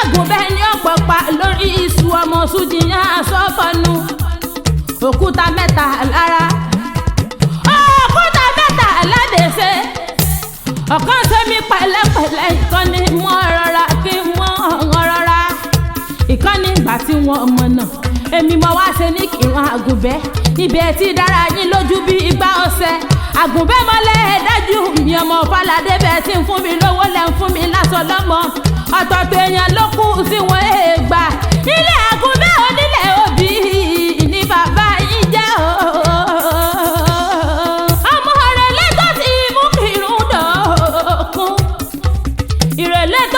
àgùnbẹ́ ní ọ̀pọ̀pá lórí iṣu ọmọ sùjìyàn àsọ̀kọ̀nù òkúta mẹ́ta lára òkúta mẹ́ta ládèsè ọ̀kan sẹ́mi pẹ̀lẹ́pẹ̀lẹ́ ìkànnì mọ́ rọra kí wọ́n rọra ìkànnì ìgbà tí wọ́n mọ̀ náà èmi mọ̀ wá ṣe ní Ìkìrun àgùnbẹ́ ibẹ̀ tí dára yín lójú bí igbá ọ̀sẹ̀ àgùnbẹ́ mọ́lẹ̀ dájú mi ọmọ Fáládé bẹ́ẹ̀ tí ń fún mi lówó lẹ́ ń fún mi lásán lọ́mọ ọ̀tọ̀ọ̀tọ̀ èèyàn ló kù sí wọn èègbà ilé